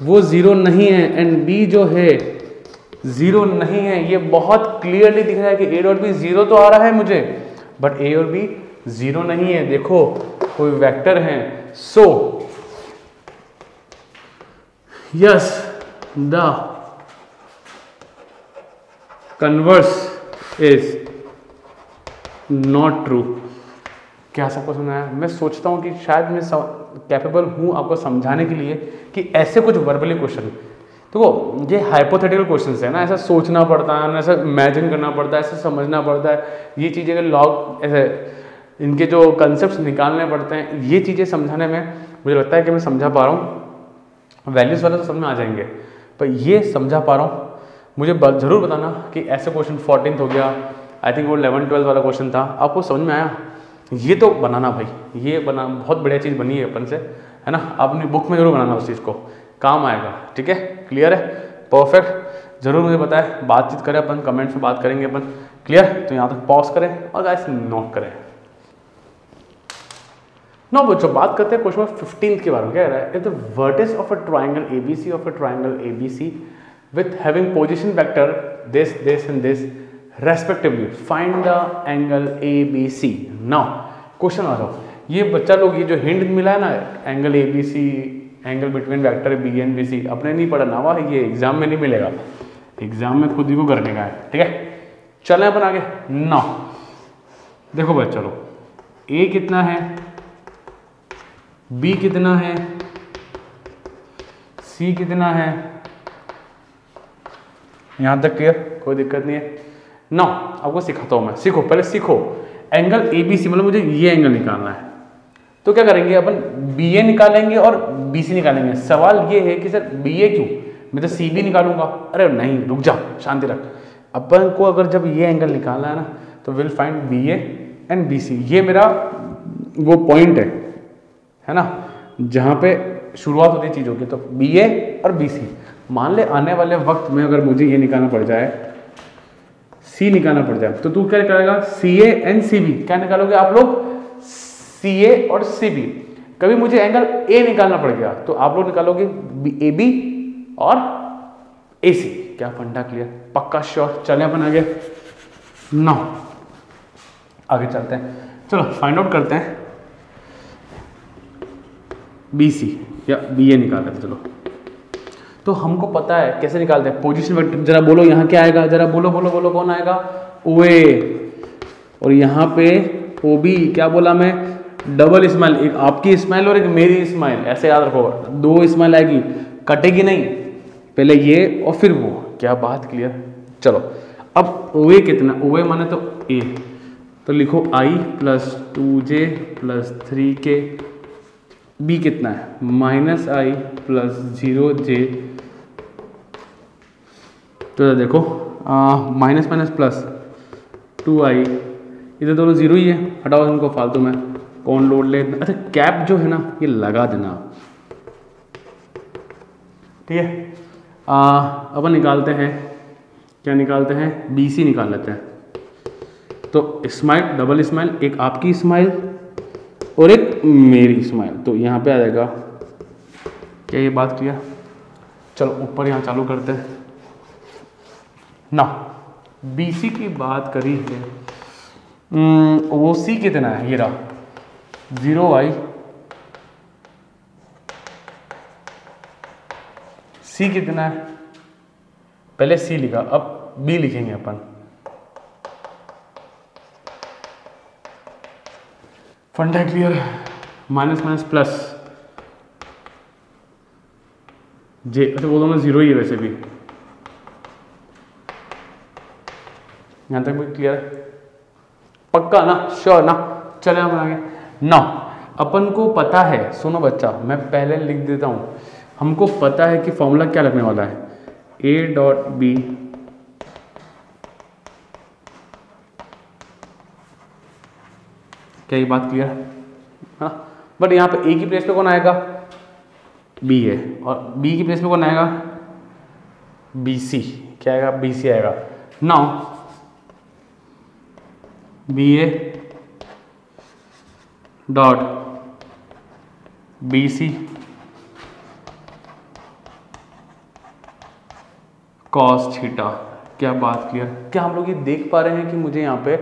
वो जीरो नहीं है एंड बी जो है जीरो नहीं है। ये बहुत क्लियरली दिख रहा है कि ए डॉट बी जीरो तो आ रहा है मुझे, बट ए और बी जीरो नहीं है। देखो कोई वेक्टर है, so yes the converse is not true. क्या सबको समझ आया? मैं सोचता हूं कि शायद मैं कैपेबल हूं आपको समझाने के लिए कि ऐसे कुछ वर्बली क्वेश्चन, तो ये हाइपोथेटिकल क्वेश्चंस है ना, ऐसा सोचना पड़ता है ना, ऐसा इमेजिन करना पड़ता है, ऐसा समझना पड़ता है, ये चीज़ें के लॉग ऐसे इनके जो कंसेप्ट निकालने पड़ते हैं, ये चीज़ें समझाने में मुझे लगता है कि मैं समझा पा रहा हूँ। वैल्यूज़ वाले तो समझ में आ जाएंगे, पर ये समझा पा रहा हूँ। मुझे ज़रूर बताना कि ऐसे क्वेश्चन 14th हो गया, आई थिंक वो 11-12 वाला क्वेश्चन था, आपको समझ में आया? ये तो बनाना भाई, ये बना बहुत बढ़िया चीज़ बनी है अपन से, है ना। अपनी बुक में जरूर बनाना उस चीज़ को, काम आएगा, ठीक है, क्लियर है, परफेक्ट। जरूर मुझे बताए, बातचीत करें अपन, कमेंट्स में बात करेंगे अपन, क्लियर? तो यहाँ तक पॉज करें और गाइस नोट करें। नो बच्चों, बात करते हैं क्वेश्चन 15 के बारे में। क्या कह रहा है? If the vertex of a triangle ABC of a triangle ABC with having position vector this and this respectively find the angle ABC. Now question आ जाओ, ये बच्चा लोग ये जो हिंट मिला है ना, angle ABC, angle between vector b and b c, अपने नहीं पढ़ा ना, वाह ये एग्जाम में नहीं मिलेगा, एग्जाम में खुद ही को करने का है, ठीक है। चलें अपन आगे। नौ देखो भाई, चलो ए कितना है, बी कितना है, सी कितना है, यहां तक क्लियर, कोई दिक्कत नहीं है। नौ आपको सिखाता हूं मैं, सीखो, पहले सीखो। एंगल ए बी सी मतलब मुझे ये एंगल निकालना है, तो क्या करेंगे अपन, बी ए निकालेंगे और बी सी निकालेंगे। सवाल ये है कि सर बी ए क्यों, मैं तो सी बी निकालूंगा। अरे नहीं, रुक जा, शांति रख। अपन को अगर जब ये एंगल निकालना है ना, तो will find b a and b c. ये मेरा वो पॉइंट है ना, जहाँ पे शुरुआत होती है चीज़ों की। तो बी ए और बी सी, मान ले आने वाले वक्त में अगर मुझे ये निकालना पड़ जाए, सी निकालना पड़ जाए, तो तू क्या निकालेगा, सी ए एंड सी बी। क्या निकालोगे आप लोग, सी ए और सी बी। कभी मुझे एंगल ए निकालना पड़ गया तो आप लोग निकालोगे ए बी और ए सी। क्या फंडा क्लियर, पक्का श्योर? चले अपन आगे। नौ आगे चलते हैं, चलो फाइंड आउट करते हैं बी सी या बी ए निकालते हैं। चलो, तो हमको पता है कैसे निकालते हैं पोजीशन वेक्टर। जरा बोलो यहाँ क्या आएगा, जरा बोलो बोलो बोलो, कौन आएगा, ओ ए, और यहाँ पे ओ बी। क्या बोला मैं, डबल स्माइल, एक आपकी स्माइल और एक मेरी स्माइल, ऐसे याद रखो, 2 स्माइल आएगी, कटेगी नहीं, पहले ये और फिर वो। क्या बात क्लियर? चलो अब ओ ए कितना, ओ ए माने तो ए, तो लिखो आई plus 2j plus 3k। B कितना है, माइनस आई प्लस 0j। तो देखो माइनस माइनस प्लस 2i, इधर दोनों जीरो ही है, हटाओ इनको फालतू में, कौन लोड ले। अच्छा कैप जो है ना, ये लगा देना, ठीक है। अपन निकालते हैं, क्या निकालते हैं, बी सी निकाल लेते हैं। तो स्माइल, डबल स्माइल, एक आपकी स्माइल और एक मेरी स्माइल। तो यहाँ पे आ जाएगा। क्या ये बात क्लियर? चलो ऊपर यहाँ चालू करते हैं ना। BC की बात करी है, OC कितना है? ये रहा 0y, C कितना है? पहले C लिखा, अब B लिखेंगे अपन। फंडा क्लियर? माइनस माइनस प्लस जे, अच्छा वो दोनों जीरो ही है वैसे भी। यहाँ तक भी क्लियर है? पक्का ना? श्योर ना? चले हम आगे ना। अपन को पता है, सुनो बच्चा मैं पहले लिख देता हूँ, हमको पता है कि फॉर्मूला क्या लगने वाला है, A डॉट B क्या ये बात क्लियर है? हाँ, बट यहाँ पे A की प्लेस पे कौन आएगा? B है, और B की प्लेस पे कौन आएगा? BC। क्या आएगा? BC आएगा। Now BA dot BC cos theta. क्या बात क्लियर? क्या हम लोग ये देख पा रहे हैं कि मुझे यहाँ पे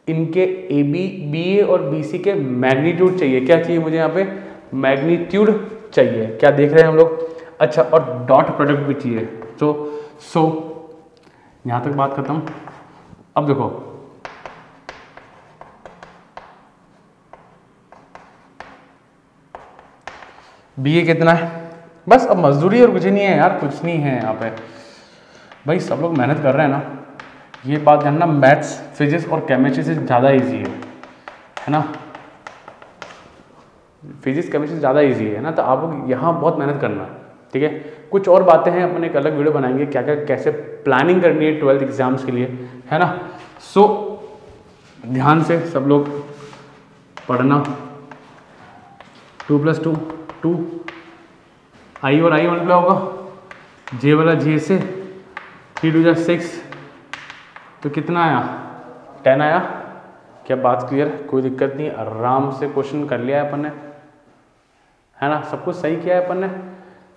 इनके BA और BC के मैग्नीट्यूड चाहिए। क्या चाहिए मुझे यहाँ पे? मैग्नीट्यूड चाहिए। क्या देख रहे हैं हम लोग? अच्छा, और डॉट प्रोडक्ट भी चाहिए। सो यहाँ तक बात खत्म। अब देखो BA कितना है? बस अब मजदूरी और कुछ नहीं है यार, कुछ नहीं है यहाँ पे भाई, सब लोग मेहनत कर रहे हैं ना। ये बात जानना, मैथ्स फिजिक्स और केमिस्ट्री से ज़्यादा इजी है ना? फिजिक्स केमिस्ट्री ज़्यादा इजी है ना, तो आप लोग यहाँ बहुत मेहनत करना है, ठीक है? कुछ और बातें हैं, अपन एक अलग वीडियो बनाएंगे, क्या क्या कैसे प्लानिंग करनी है 12th एग्जाम्स के लिए, है ना? सो ध्यान से सब लोग पढ़ना। 2 + 2 2, I और I मल्टीप्लाई होगा, J वाला J से, 3 × 2 = 6, तो कितना आया? 10 आया। क्या बात क्लियर? कोई दिक्कत नहीं, आराम से क्वेश्चन कर लिया है अपन ने, है ना? सब कुछ सही किया है अपन ने,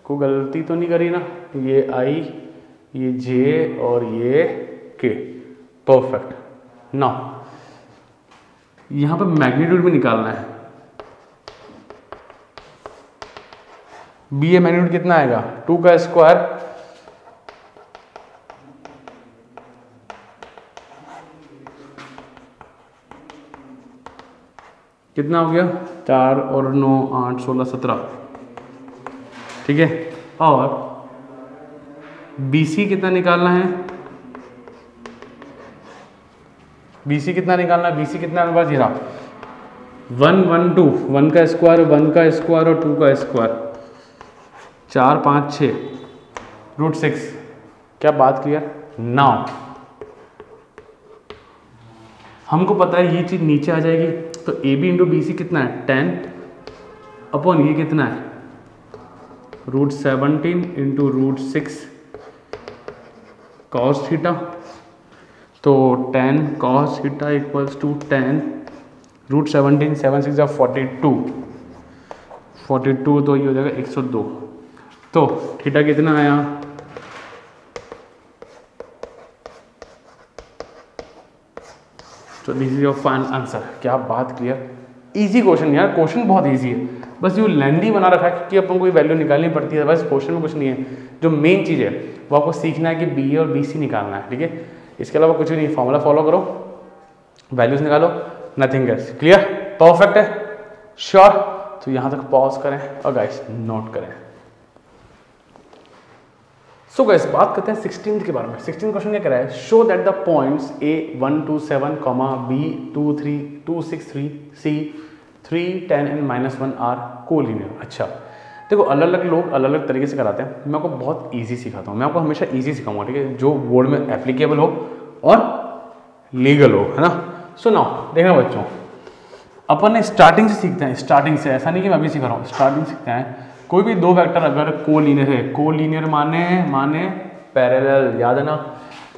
कोई गलती तो नहीं करी ना? ये I, ये J और ये K, परफेक्ट। ना यहाँ पे मैग्नीट्यूड भी निकालना है। BA मैग्नीट्यूड कितना आएगा? 2 का स्क्वायर कितना हो गया? 4 और 9 8 16 17, ठीक है? और BC कितना निकालना है? BC कितना निकालना है? BC कितना मेरे पास? ये रहा 1 1 2, 1 का स्क्वायर 1 का स्क्वायर और 2 का स्क्वायर, 4 5 6 √6। क्या बात क्लियर? नाउ हमको पता है ये चीज़ नीचे आ जाएगी, तो AB × BC कितना है? 10 अपॉन ये कितना है? √17 × √6 cos थीटा। तो 10 cos थीटा = 10 √17, 7 6 = 42, तो ये हो जाएगा 102। तो थीटा कितना आया? तो this is your final answer. क्या बात क्लियर? इजी क्वेश्चन यार, क्वेश्चन बहुत इजी है, बस ये लेंदी बना रखा है क्योंकि अपन कोई वैल्यू निकालनी पड़ती है, बस क्वेश्चन में कुछ नहीं है। जो मेन चीज़ है वो आपको सीखना है कि BA और BC निकालना है, ठीक है? इसके अलावा कुछ भी नहीं, फॉर्मूला फॉलो करो, वैल्यूज निकालो, नथिंग एल्स। क्लियर? परफेक्ट है? श्योर? तो यहाँ तक पॉज करें और गाइस नोट करें। सो गाइस बात करते हैं 16th के बारे में। 16th क्वेश्चन क्या कह रहा है? Show that the points A1 2 7, B2 3 2 6 3, C3 10 and -1 are collinear. अच्छा देखो, अलग अलग लोग अलग अलग तरीके से कराते हैं, मैं आपको बहुत इजी सिखाता हूँ, मैं आपको हमेशा इजी सिखाऊंगा, ठीक है? जो बोर्ड में एप्लीकेबल हो और लीगल हो, है ना? सो नाउ देखना बच्चों, अपन ने स्टार्टिंग से सीखते हैं, स्टार्टिंग से, ऐसा नहीं कि मैं अभी सिखा रहा हूँ, स्टार्टिंग सीखते हैं। कोई भी दो वेक्टर अगर कोलिनियर है, कोलिनियर माने पैरेलल, याद है ना?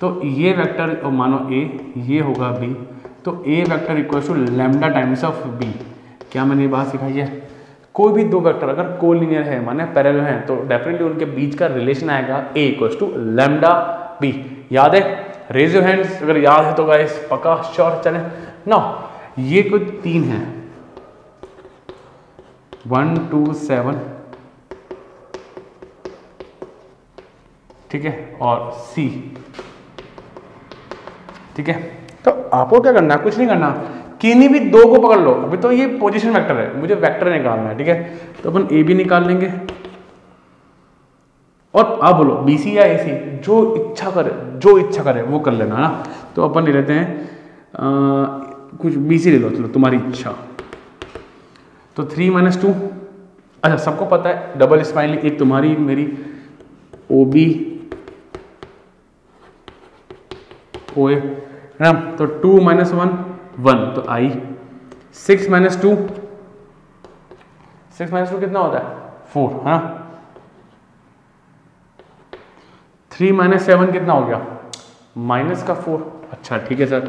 तो ये वेक्टर मानो A, ये होगा B, तो A vector equal to lambda times of B। क्या मैंने ये बात सिखाई है, कोई भी दो वेक्टर अगर कोलिनियर है माने पैरेलल हैं तो डेफिनेटली उनके बीच का रिलेशन आएगा A equals to lambda b. याद है? रेज योर हैंड्स अगर याद है तो गाइस, पक्का श्योर। चले ना, ये कुछ 3 है, 1 2 7, ठीक है, और C, ठीक है। तो आपको क्या करना है, कुछ नहीं करना, किन्हीं भी दो को पकड़ लो। अभी तो ये पोजीशन वेक्टर है, मुझे वेक्टर निकालना है, ठीक है। तो अपन ए बी निकाल लेंगे और आप बोलो बी सी या ए सी, जो इच्छा करे वो कर लेना ना। तो अपन ले लेते हैं कुछ बी सी ले लो, चलो तुम्हारी इच्छा। तो 3 - 2, अच्छा सबको पता है डबल स्माइली, एक तुम्हारी मेरी ओ बी ओ ए है ना। तो 2 - 1 1, तो आई 6 - 2 कितना होता है 4, है ना। 3 - 7 कितना हो गया -4। अच्छा ठीक है सर।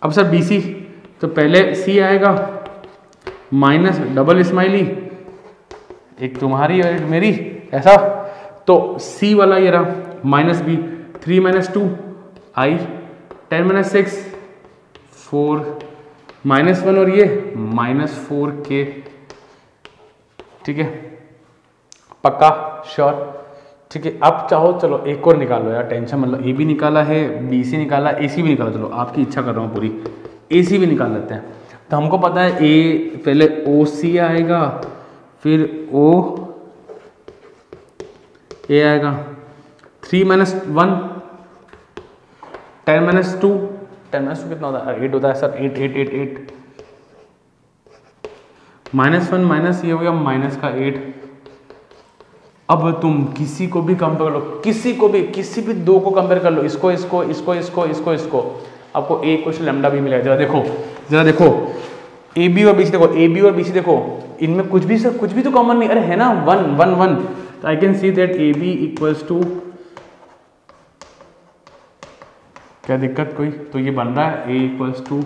अब सर BC, तो पहले C आएगा माइनस डबल स्माइली, एक तुम्हारी और एक मेरी, ऐसा। तो C वाला ये रहा -B, 3 - 2 I, 10 - 6 4, -1 और ये -4K, ठीक है, पक्का श्योर, ठीक है। अब चाहो चलो एक और निकालो यार, टेंशन मतलब A भी निकाला है, BC निकाला, AC भी निकाला, चलो आपकी इच्छा कर रहा हूँ पूरी, AC भी निकाल लेते हैं। तो हमको पता है A पहले OC आएगा, फिर A आएगा, 3 - 1 10 - 2 कितना होता है 8 होता है सर, 8 -1 माइनस ये हो गया -8। अब तुम किसी को भी कंपेयर कर लो, किसी भी दो को कंपेयर कर लो, इसको आपको A कुछ लैम्डा भी मिलेगा। जरा देखो ए बी और बी सी देखो, इनमें कुछ भी तो कॉमन नहीं, अरे है ना 1 तो I can see that a b equals to, क्या दिक्कत कोई, तो ये बन रहा है A इक्वल्स टू,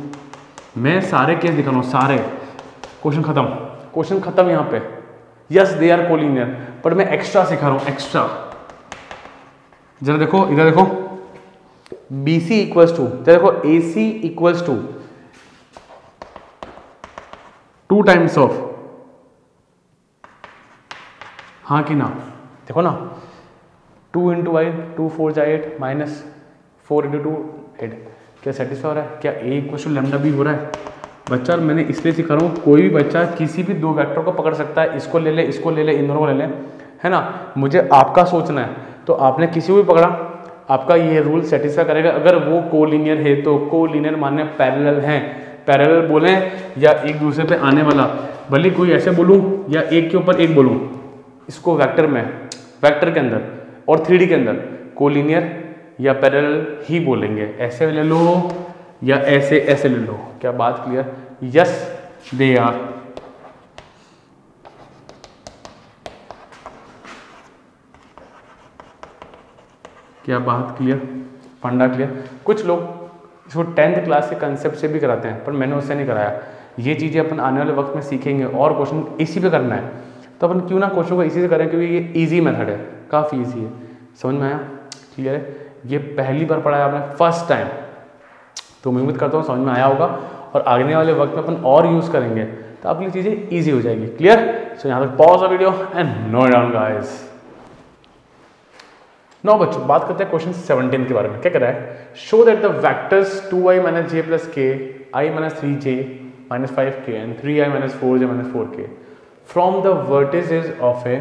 मैं सारे केस दिखा रहा हूँ, सारे क्वेश्चन खत्म यहाँ पे। यस दे आर कोलिनियर, पर मैं एक्स्ट्रा सिखा रहा हूँ, एक्स्ट्रा। जरा देखो इधर देखो, BC इक्वल्स टू, देखो AC equals to 2 times of, हाँ कि ना, देखो ना 2 × I 2 4 जा 8 -4 × 2 8, क्या सेटिस्फाई हो रहा है, क्या A इक्वल्स टू लैम्डा भी हो रहा है बच्चा। मैंने इसलिए सिखा रहा हूँ, कोई भी बच्चा किसी भी दो वेक्टर को पकड़ सकता है, इसको ले ले, इन दोनों को ले ले, है ना। मुझे आपका सोचना है, तो आपने किसी को भी पकड़ा, आपका ये रूल सेटिस्फाई करेगा। अगर वो कोलिनियर है तो कोलिनियर माने पैरेलल हैं, पैरेलल बोलें या एक दूसरे पे आने वाला, भले कोई ऐसे बोलूँ या एक के ऊपर एक बोलूँ, इसको वेक्टर के अंदर और 3D के अंदर कोलिनियर या पैरेलल ही बोलेंगे। ऐसे ले लो या ऐसे ले लो, क्या बात क्लियर? Yes they are. क्या बात क्लियर, फंडा क्लियर? कुछ लोग जो 10th क्लास के कंसेप्ट से भी कराते हैं, पर मैंने उससे नहीं कराया। ये चीज़ें अपन आने वाले वक्त में सीखेंगे और क्वेश्चन इसी पे करना है, तो अपन क्यों ना क्वेश्चन को इसी से करें, क्योंकि ये इजी मेथड है, काफ़ी इजी है। समझ में आया? क्लियर है? ये पहली बार पढ़ाया आपने, फर्स्ट टाइम, तो मैं उम्मीद करता हूँ समझ में आया होगा, और आगे वाले वक्त में अपन और यूज़ करेंगे तो आपके लिए चीज़ें ईजी हो जाएगी। क्लियर? सो यहाँ तक pause the video and note down guys. Now बच्चों बात करते हैं क्वेश्चन 17 के बारे में। क्या कह रहा है? Show that the vectors 2i - j + k, i - 3j - 5k and 3i - 4j - 4k from the vertices of A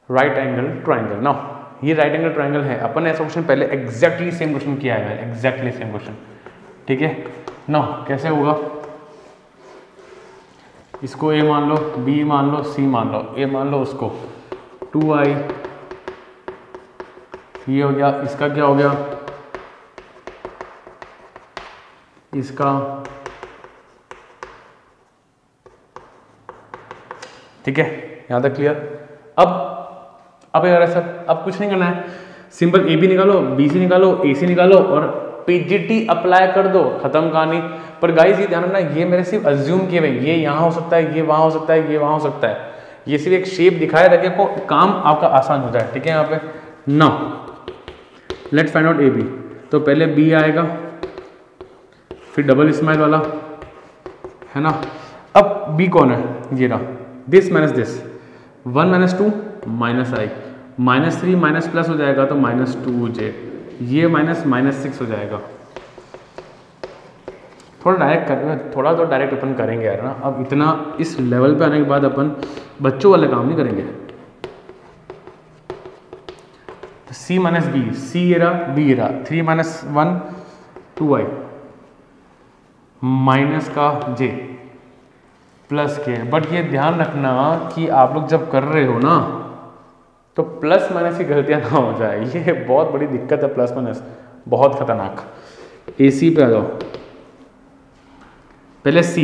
right angle triangle. Now ये राइट एंगल ट्राइंगल है, अपन ऐसा क्वेश्चन पहले एग्जैक्टली सेम क्वेश्चन किया है, एग्जैक्टली सेम क्वेश्चन, ठीक है। Now कैसे होगा? इसको A मान लो, B मान लो, C मान लो, A मान लो उसको 2i, ये हो गया, इसका क्या हो गया, इसका, ठीक है, यहां तक क्लियर। अब यार सर अब कुछ नहीं करना है, सिंपल AB निकालो, BC निकालो, AC निकालो और पीजीटी अप्लाई कर दो, खत्म कहानी। पर गाइस ये ध्यान रखना, ये मेरे सिर्फ अज्यूम किए हुए, ये यहाँ हो सकता है, ये वहाँ हो सकता है, ये वहाँ हो सकता है, ये सिर्फ एक शेप दिखाया ताकि आपको काम आपका आसान हो जाए, ठीक है। यहाँ पे now let's find out a b. तो पहले बी आएगा, फिर डबल स्माइल वाला, है ना। अब बी कौन है, ये रहा, this minus this, 1 minus 2 minus I, -3 minus plus हो जाएगा तो -2j, ये -6 हो जाएगा। थोड़ा डायरेक्ट कर, थोड़ा तो डायरेक्ट अपन करेंगे यार ना। अब इतना इस लेवल पे आने के बाद अपन बच्चों वाले काम नहीं करेंगे। तो c माइनस बी, सी ये रहा, बी ये रहा, 3 माइनस 1 2i माइनस का j प्लस के। बट ये ध्यान रखना कि आप लोग जब कर रहे हो ना तो प्लस माइनस की गलतियां ना हो जाए, ये बहुत बड़ी दिक्कत है, प्लस माइनस बहुत खतरनाक। AC पे आ जाओ, पहले C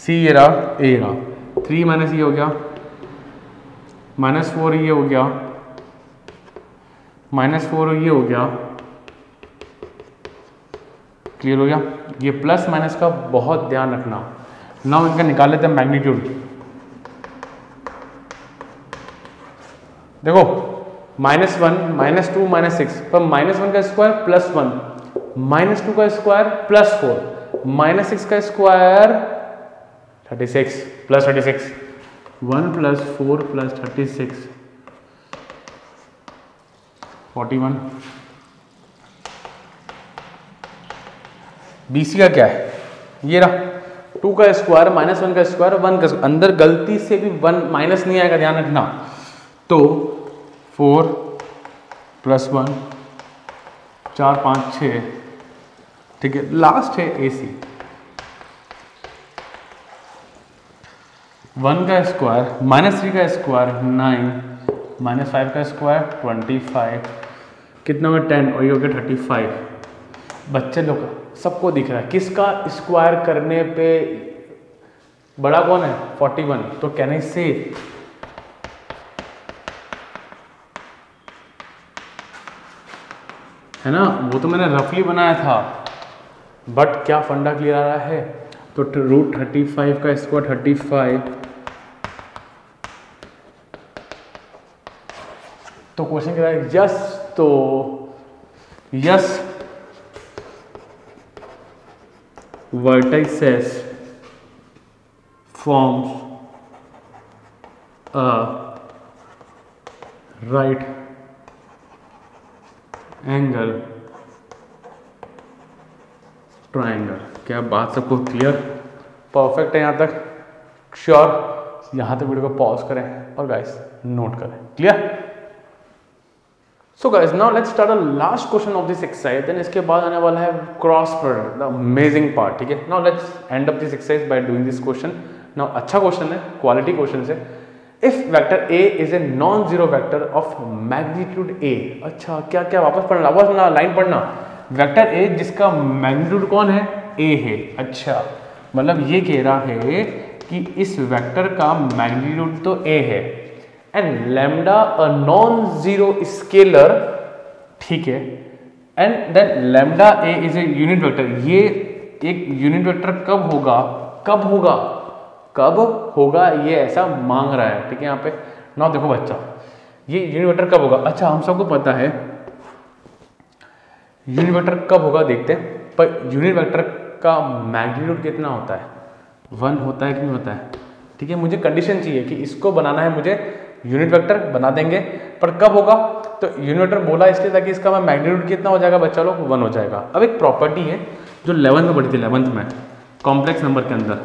ये रहा, A रहा, 3 माइनस ये हो गया, -4 ये हो गया, -4 ये हो गया, क्लियर हो गया। ये प्लस माइनस का बहुत ध्यान रखना। नाउ इनका निकाल लेते हैं मैग्नीट्यूड। देखो -1 -2 -6 पर -1 का स्क्वायर +1, -2 का स्क्वायर +4, -6 का स्क्वायर 36 +36, 1 + 4 + 36 41। BC का क्या है, ये रहा, 2 का स्क्वायर -1 का स्क्वायर 1 का स्क्वायर, अंदर गलती से भी 1 माइनस नहीं आएगा, ध्यान रखना। तो 4 + 1 4 5 6, ठीक है। लास्ट है AC, 1 का स्क्वायर -3 का स्क्वायर 9, -5 का स्क्वायर 25, कितना हुआ 10, और ये हो गया 35। बच्चे लोग सबको दिख रहा है किसका स्क्वायर करने पे बड़ा कौन है, 41। तो कहने से है ना, वो तो मैंने रफली बनाया था, बट क्या फंडा क्लियर आ रहा है। तो √35 का स्क्वायर 35। तो क्वेश्चन कह रहा है यस, तो yes vertices forms a right angle triangle। क्या बात सबको क्लियर, परफेक्ट है यहाँ तक, श्योर। यहाँ तक वीडियो को पॉज करें और गाइस नोट करें, clear. So guys now let's start the last question of this exercise, देन इसके बाद आने वाला है cross product, the amazing part, ठीक है। Now let's end up this exercise by doing this question. नाउ अच्छा क्वेश्चन है, क्वालिटी क्वेश्चन है। If vector A is a non zero vector of magnitude A, अच्छा क्या क्या वापस पढ़ना, लाइन पढ़ना। वेक्टर A जिसका मैग्नीट्यूड कौन है, A है। अच्छा मतलब ये कह रहा है कि इस वेक्टर का मैग्नीट्यूड तो A है, and lambda a non zero scalar, ठीक है, and then lambda A is a unit vector. ये एक यूनिट वेक्टर कब होगा, कब होगा, कब होगा, ये ऐसा मांग रहा है, ठीक है। यहाँ पे ना देखो बच्चा, ये यूनिट वेक्टर कब होगा। अच्छा हम सबको पता है यूनिट वेक्टर कब होगा, देखते हैं। पर यूनिट वेक्टर का मैग्नीट्यूड कितना होता है, 1 होता है कि नहीं होता है, ठीक है। मुझे कंडीशन चाहिए कि इसको बनाना है, मुझे यूनिट वेक्टर बना देंगे, पर कब होगा। तो यूनिट वेक्टर बोला इसलिए ताकि इसका मैग्नीट्यूड कितना हो जाएगा बच्चा लोग, 1 हो जाएगा। अब एक प्रॉपर्टी है जो 11th में पढ़ी थी, 11th में कॉम्प्लेक्स नंबर के अंदर,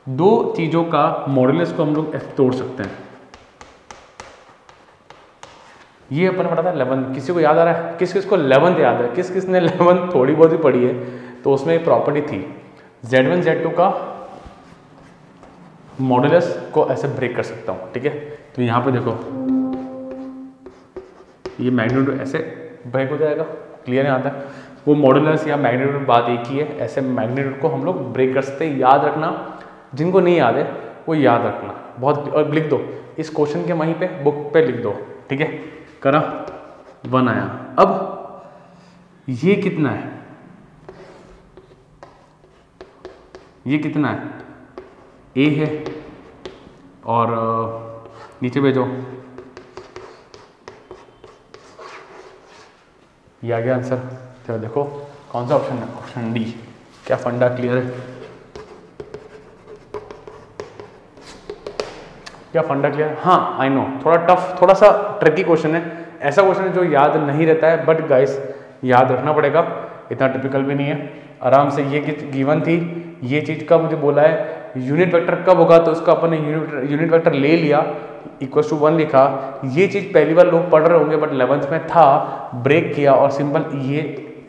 दो चीजों का मॉडुलस को हम लोग तोड़ सकते हैं। ये अपन पढ़ा था 11th, किसी को याद आ रहा है, किस किस को 11th याद है, किस किस ने 11th थोड़ी बहुत ही पढ़ी है। तो उसमें एक प्रॉपर्टी थी, Z1 Z2 का मॉडुलस को ऐसे ब्रेक कर सकता हूँ, ठीक है। तो यहाँ पे देखो ये मैग्नीट्यूड ऐसे ब्रेक हो जाएगा, क्लियर है यहाँ तक। वो मॉडुलस या मैग्नीट्यूड बात एक ही है, ऐसे मैग्नीट्यूड को हम लोग ब्रेक कर सकते हैं। याद रखना, जिनको नहीं याद है वो याद रखना बहुत, और लिख दो इस क्वेश्चन के वहीं पे बुक पे लिख दो, ठीक है। करा 1 आया। अब ये कितना है, ये कितना है, ए है, और नीचे भेजो, ये आ गया आंसर। चलो देखो कौन सा ऑप्शन है, ऑप्शन डी। क्या फंडा क्लियर है, क्या फंडा क्लियर? हाँ आई नो, थोड़ा टफ, थोड़ा सा ट्रिकी क्वेश्चन है, ऐसा क्वेश्चन है जो याद नहीं रहता है, बट गाइस याद रखना पड़ेगा, इतना टिपिकल भी नहीं है, आराम से। ये गिवन थी, ये चीज़ का मुझे बोला है यूनिट वेक्टर कब होगा, तो उसका अपन ने यूनिट वेक्टर ले लिया, इक्वल टू 1 लिखा। ये चीज़ पहली बार लोग पढ़ रहे होंगे, बट 11th में था, ब्रेक किया और सिंपल ये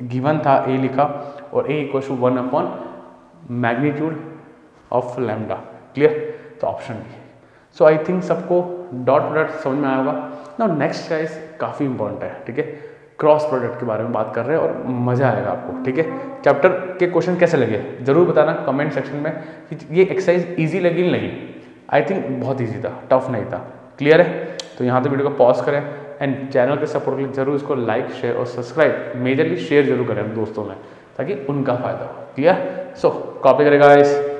गिवन था, ए लिखा, और A equal to 1 upon magnitude of lambda. Clear? तो option B. So I think सबको डॉट प्रोडक्ट समझ में आया होगा। नाउ नेक्स्ट गाइस काफ़ी इंपॉर्टेंट है, ठीक है, क्रॉस प्रोडक्ट के बारे में बात कर रहे हैं और मज़ा आएगा आपको, ठीक है। चैप्टर के क्वेश्चन कैसे लगे जरूर बताना कमेंट सेक्शन में कि ये एक्सरसाइज इजी लगी नहीं लगी। आई थिंक बहुत इजी था, टफ नहीं था। क्लियर है? तो यहाँ तक वीडियो को पॉज करें एंड चैनल के सपोर्ट के लिए जरूर इसको लाइक शेयर और सब्सक्राइब मेजरली शेयर जरूर करें दोस्तों में, ताकि उनका फायदा हो। क्लियर? सो कॉपी करेगा गाइस।